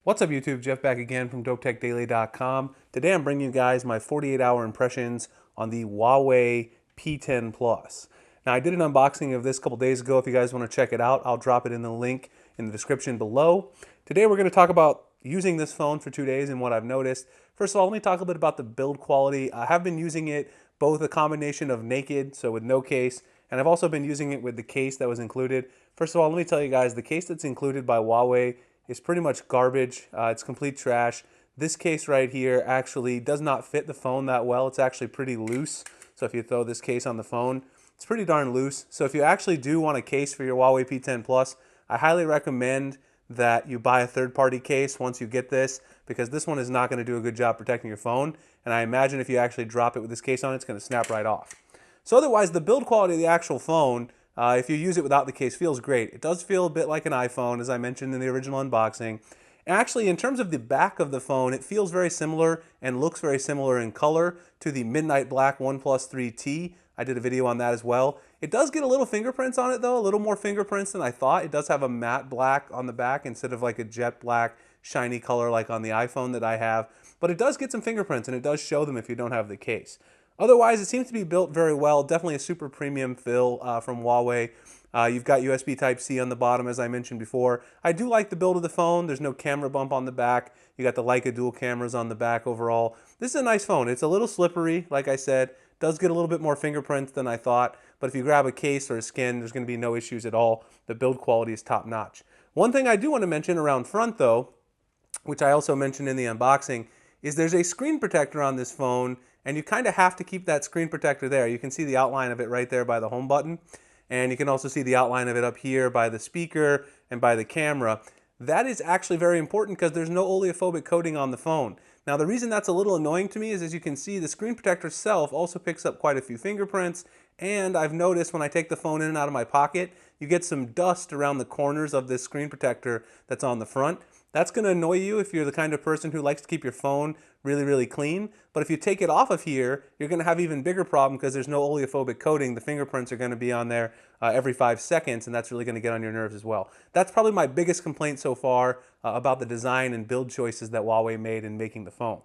What's up YouTube? Jeff back again from DopeTechDaily.com. Today I'm bringing you guys my 48-hour impressions on the Huawei P10 Plus. Now I did an unboxing of this a couple days ago. If you guys want to check it out, I'll drop it in the link in the description below. Today we're going to talk about using this phone for 2 days and what I've noticed. First of all, let me talk a bit about the build quality. I have been using it both a combination of naked, so with no case, and I've also been using it with the case that was included. First of all, let me tell you guys, the case that's included by Huawei is pretty much garbage. It's complete trash. This case right here actually does not fit the phone that well. It's actually pretty loose. So if you throw this case on the phone, it's pretty darn loose. So if you actually do want a case for your Huawei P10 Plus, I highly recommend that you buy a third-party case once you get this, because this one is not going to do a good job protecting your phone. And I imagine if you actually drop it with this case on, it's going to snap right off. So otherwise, the build quality of the actual phone, if you use it without the case, feels great. It does feel a bit like an iPhone, as I mentioned in the original unboxing. Actually, in terms of the back of the phone, it feels very similar and looks very similar in color to the Midnight Black OnePlus 3T. I did a video on that as well. It does get a little fingerprints on it though, a little more fingerprints than I thought. It does have a matte black on the back instead of like a jet black shiny color like on the iPhone that I have. But it does get some fingerprints and it does show them if you don't have the case. Otherwise, it seems to be built very well. Definitely a super premium fill from Huawei. You've got USB Type-C on the bottom, as I mentioned before. I do like the build of the phone. There's no camera bump on the back. You got the Leica dual cameras on the back overall. This is a nice phone. It's a little slippery, like I said. Does get a little bit more fingerprints than I thought. But if you grab a case or a skin, there's going to be no issues at all. The build quality is top-notch. One thing I do want to mention around front, though, which I also mentioned in the unboxing, is there's a screen protector on this phone, and you kind of have to keep that screen protector there. You can see the outline of it right there by the home button, and you can also see the outline of it up here by the speaker and by the camera. That is actually very important because there's no oleophobic coating on the phone. Now the reason that's a little annoying to me is, as you can see, the screen protector itself also picks up quite a few fingerprints, and I've noticed when I take the phone in and out of my pocket, you get some dust around the corners of this screen protector that's on the front. That's going to annoy you if you're the kind of person who likes to keep your phone really, really clean. But if you take it off of here, you're going to have even bigger problem because there's no oleophobic coating. The fingerprints are going to be on there every 5 seconds, and that's really going to get on your nerves as well. That's probably my biggest complaint so far about the design and build choices that Huawei made in making the phone.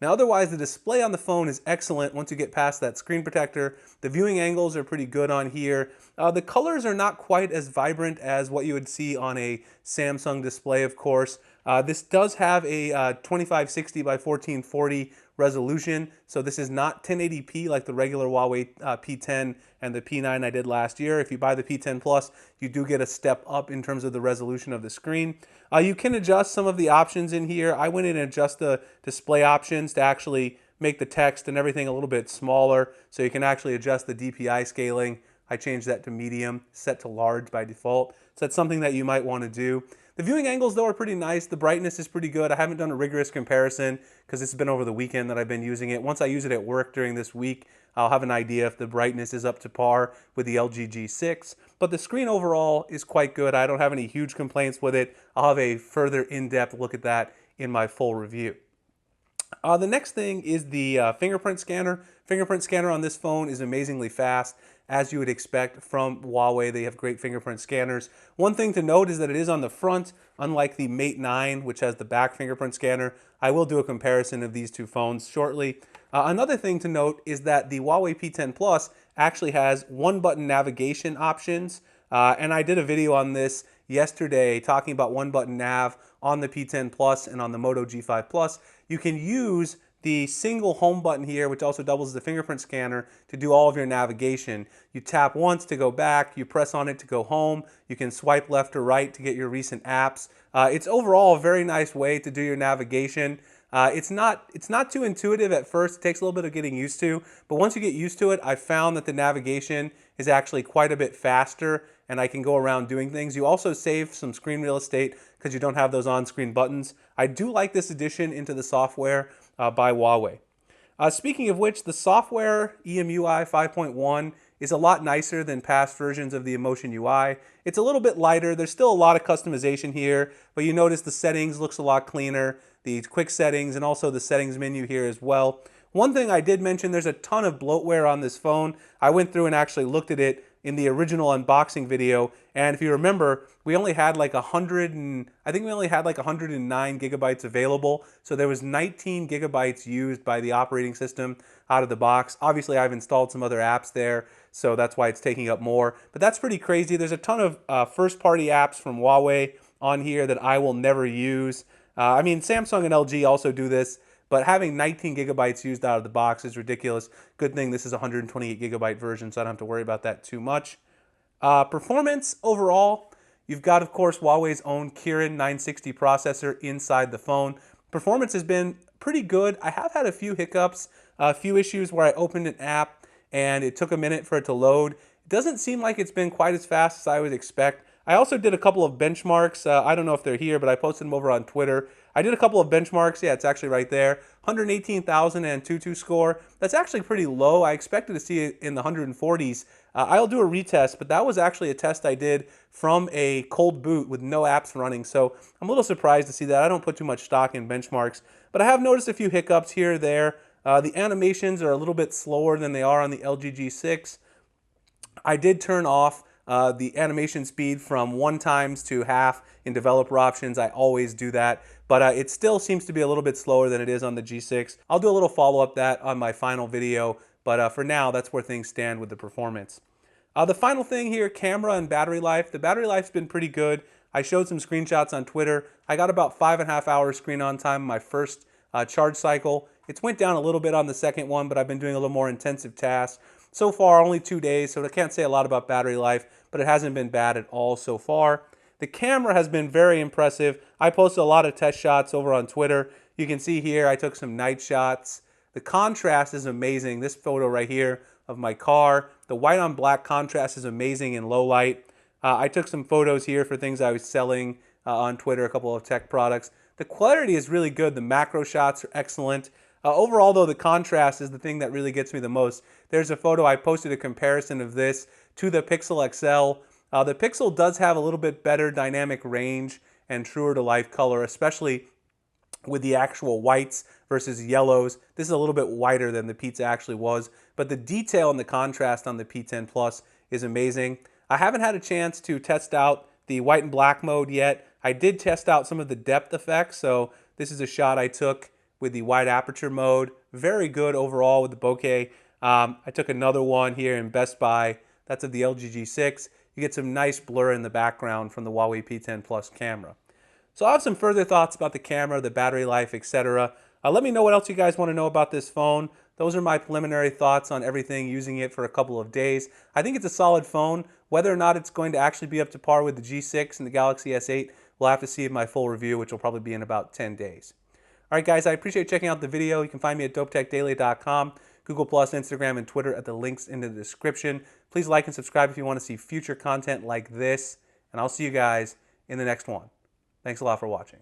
Now otherwise, the display on the phone is excellent once you get past that screen protector. The viewing angles are pretty good on here. The colors are not quite as vibrant as what you would see on a Samsung display, of course. This does have a 2560 by 1440 resolution, so this is not 1080p like the regular Huawei P10 and the P9 I did last year. If you buy the P10 Plus, you do get a step up in terms of the resolution of the screen. You can adjust some of the options in here. I went in and adjust the display options to actually make the text and everything a little bit smaller, so you can actually adjust the DPI scaling. I changed that to medium, set to large by default, so that's something that you might want to do. The viewing angles, though, are pretty nice. The brightness is pretty good. I haven't done a rigorous comparison because it's been over the weekend that I've been using it. Once I use it at work during this week, I'll have an idea if the brightness is up to par with the LG G6. But the screen overall is quite good. I don't have any huge complaints with it. I'll have a further in-depth look at that in my full review. The next thing is the fingerprint scanner. Fingerprint scanner on this phone is amazingly fast, as you would expect from Huawei. They have great fingerprint scanners. One thing to note is that it is on the front, unlike the Mate 9, which has the back fingerprint scanner. I will do a comparison of these two phones shortly. Another thing to note is that the Huawei P10 Plus actually has one-button navigation options, and I did a video on this yesterday talking about one-button nav on the P10 Plus and on the Moto G5 Plus. You can use the single home button here, which also doubles as the fingerprint scanner, to do all of your navigation. You tap once to go back, you press on it to go home, you can swipe left or right to get your recent apps. It's overall a very nice way to do your navigation. It's not too intuitive at first. It takes a little bit of getting used to, but once you get used to it, I found that the navigation is actually quite a bit faster and I can go around doing things. You also save some screen real estate because you don't have those on-screen buttons. I do like this addition into the software by Huawei. Speaking of which, the software EMUI 5.1 is a lot nicer than past versions of the Emotion UI. It's a little bit lighter. There's still a lot of customization here, but you notice the settings looks a lot cleaner, the quick settings, and also the settings menu here as well. One thing I did mention, there's a ton of bloatware on this phone. I went through and actually looked at it in the original unboxing video. And if you remember, we only had like 109 gigabytes available. So there was 19 gigabytes used by the operating system out of the box. Obviously, I've installed some other apps there, so that's why it's taking up more. But that's pretty crazy. There's a ton of first-party apps from Huawei on here that I will never use. I mean, Samsung and LG also do this, but having 19 gigabytes used out of the box is ridiculous. Good thing this is a 128 gigabyte version, so I don't have to worry about that too much. Performance overall, you've got, of course, Huawei's own Kirin 960 processor inside the phone. Performance has been pretty good. I have had a few hiccups, a few issues where I opened an app and it took a minute for it to load. It doesn't seem like it's been quite as fast as I would expect. I also did a couple of benchmarks. I don't know if they're here, but I posted them over on Twitter. I did a couple of benchmarks. Yeah, it's actually right there. 118,000 and Antutu score. That's actually pretty low. I expected to see it in the 140s. I'll do a retest, but that was actually a test I did from a cold boot with no apps running. So I'm a little surprised to see that. I don't put too much stock in benchmarks, but I have noticed a few hiccups here or there. The animations are a little bit slower than they are on the LG G6. I did turn off the animation speed from 1x to half in developer options. I always do that, but it still seems to be a little bit slower than it is on the G6. I'll do a little follow-up that on my final video, but for now, that's where things stand with the performance. The final thing here, camera and battery life. The battery life's been pretty good. I showed some screenshots on Twitter. I got about 5.5 hours screen on time in my first charge cycle. It's went down a little bit on the second one, but I've been doing a little more intensive tasks. So far, only 2 days, so I can't say a lot about battery life, but it hasn't been bad at all so far. The camera has been very impressive. I posted a lot of test shots over on Twitter. You can see here I took some night shots. The contrast is amazing. This photo right here of my car, the white on black contrast is amazing in low light. I took some photos here for things I was selling on Twitter, a couple of tech products. The clarity is really good. The macro shots are excellent. Overall, though, the contrast is the thing that really gets me the most. There's a photo, I posted a comparison of this to the Pixel XL. The Pixel does have a little bit better dynamic range and truer to life color, especially with the actual whites versus yellows. This is a little bit whiter than the Pizza actually was, but the detail and the contrast on the P10 Plus is amazing. I haven't had a chance to test out the white and black mode yet. I did test out some of the depth effects, so this is a shot I took with the wide aperture mode. Very good overall with the bokeh. I took another one here in Best Buy. That's of the LG G6. You get some nice blur in the background from the Huawei P10 Plus camera. So I have some further thoughts about the camera, the battery life, etc. Let me know what else you guys want to know about this phone. Those are my preliminary thoughts on everything, using it for a couple of days. I think it's a solid phone. Whether or not it's going to actually be up to par with the G6 and the Galaxy S8, we'll have to see in my full review, which will probably be in about 10 days. All right, guys, I appreciate checking out the video. You can find me at dopetechdaily.com, Google+, Instagram, and Twitter at the links in the description. Please like and subscribe if you want to see future content like this, and I'll see you guys in the next one. Thanks a lot for watching.